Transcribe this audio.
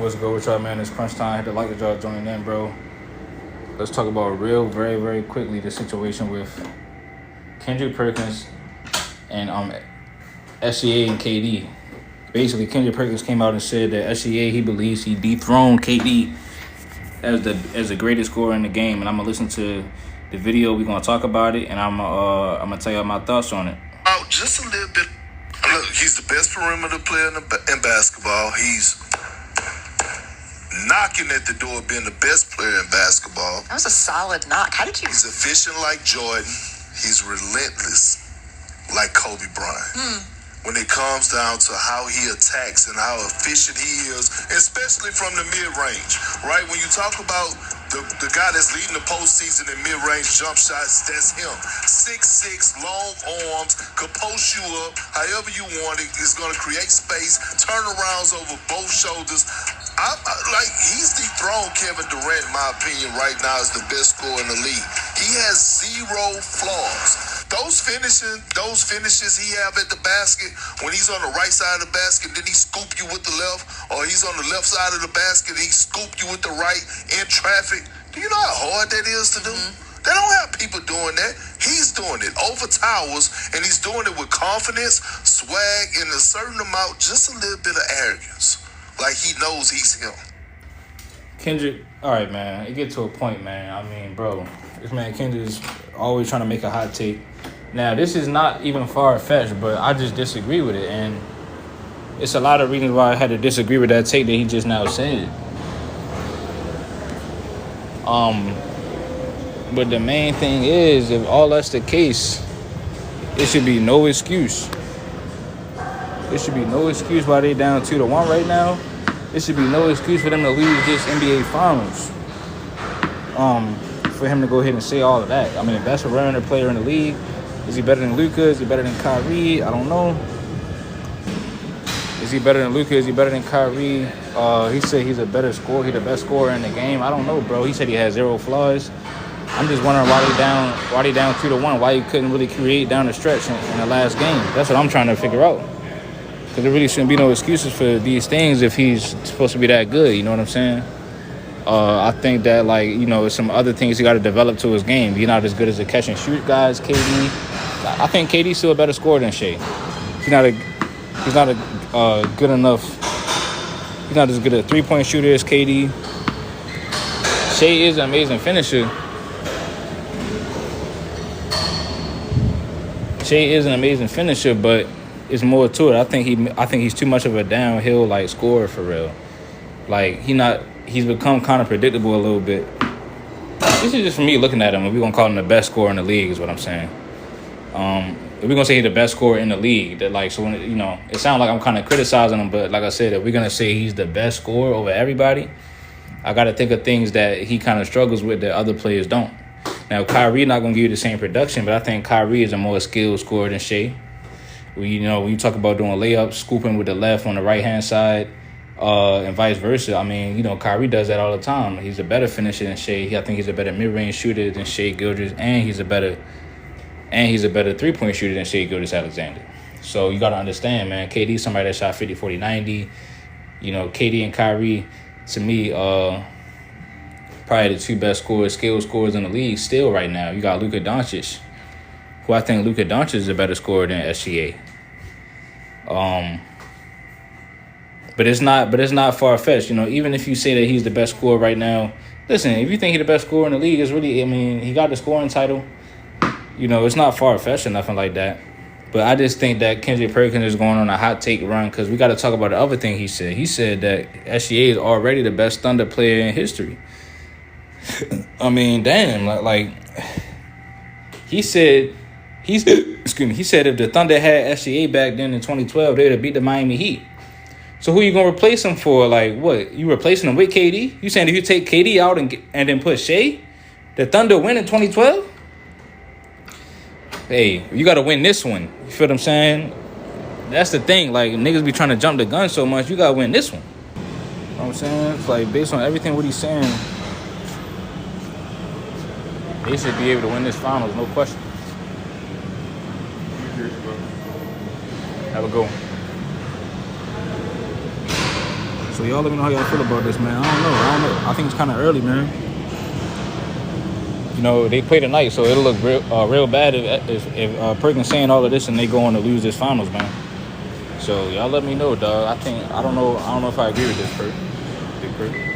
What's good with y'all, man? It's crunch time. Hit the like that y'all joining in, bro. Let's talk about very, very quickly the situation with Kendrick Perkins and SCA and KD. Basically, Kendrick Perkins came out and said that SCA, he believes he dethroned KD as the greatest scorer in the game. And I'm gonna listen to the video. We're gonna talk about it, and I'm gonna tell y'all my thoughts on it. Just a little bit. Look, he's the best perimeter player in basketball. He's knocking at the door of being the best player in basketball. That was a solid knock. How did you? He's efficient like Jordan. He's relentless like Kobe Bryant. When it comes down to how he attacks and how efficient he is, especially from the mid-range, right? When you talk about the guy that's leading the postseason in mid-range jump shots, that's him. 6'6", long arms, could post you up however you want it. Is going to create space, turnarounds over both shoulders. He's dethroned Kevin Durant, in my opinion, right now as the best scorer in the league. He has zero flaws. Those finishes he have at the basket, when he's on the right side of the basket, then he scoop you with the left, or he's on the left side of the basket, he scoop you with the right in traffic. Do you know how hard that is to do? They don't have people doing that. He's doing it over towers, and he's doing it with confidence, swag, and a certain amount, just a little bit of arrogance. Like he knows he's him. Kendrick, all right, man. It get to a point, man. I mean, bro, this man Kendrick is always trying to make a hot take. Now, this is not even far-fetched, but I just disagree with it, and it's a lot of reasons why I had to disagree with that take that he just now said. But the main thing is, if all that's the case, it should be no excuse. It should be no excuse why they down 2-1 right now. It should be no excuse for them to lose this NBA Finals. For him to go ahead and say all of that. I mean, the best perimeter player in the league. Is he better than Luka? Is he better than Kyrie? I don't know. Is he better than Luka? Is he better than Kyrie? He said he's a better scorer. He's the best scorer in the game. I don't know, bro. He said he has zero flaws. I'm just wondering why they down 2-1. Why he couldn't really create down the stretch in the last game. That's what I'm trying to figure out. Because there really shouldn't be no excuses for these things if he's supposed to be that good. You know what I'm saying? I think that, some other things he got to develop to his game. He's not as good as a catch and shoot guys, KD. I think KD's still a better scorer than Shai. He's not good enough. He's not as good a three-point shooter as KD. Shai is an amazing finisher. But it's more to it. I think he's too much of a downhill scorer for real. He's become kind of predictable a little bit. This is just for me looking at him. We're gonna call him the best scorer in the league, is what I'm saying. If we're gonna say he's the best scorer in the league, it sounds like I'm kind of criticizing him, but like I said, if we're gonna say he's the best scorer over everybody, I gotta think of things that he kind of struggles with that other players don't. Now, Kyrie not gonna give you the same production, but I think Kyrie is a more skilled scorer than Shai. When you talk about doing layups, scooping with the left on the right hand side, and vice versa. I mean, Kyrie does that all the time. He's a better finisher than Shai. I think he's a better mid-range shooter than Shai Gilgeous, and he's a better three-point shooter than Shai Gilgeous-Alexander. So you got to understand, man, KD's somebody that shot 50, 40, 90. KD and Kyrie, to me, probably the two best skilled scorers in the league still right now. You got Luka Doncic, who I think Luka Doncic is a better scorer than SGA. But it's not far-fetched. Even if you say that he's the best scorer right now, listen, if you think he's the best scorer in the league, he got the scoring title. It's not far-fetched or nothing like that. But I just think that Kendrick Perkins is going on a hot take run because we got to talk about the other thing he said. He said that SGA is already the best Thunder player in history. I mean, damn, he said he said if the Thunder had SGA back then in 2012, they would have beat the Miami Heat. So who you gonna replace him for? What? You replacing him with KD? You saying if you take KD out and then put Shai, the Thunder win in 2012? Hey, you got to win this one. You feel what I'm saying? That's the thing. Niggas be trying to jump the gun so much. You got to win this one. You know what I'm saying? It's based on everything what he's saying, they should be able to win this finals, no question. Have a go. So So y'all let me know how y'all feel about this, man. I don't know. I think it's kind of early, man. You know, they play tonight, so it'll look real bad if Perkins saying all of this and they go on to lose this finals, man. So y'all let me know, dog. I don't know if I agree with this, Big Perk.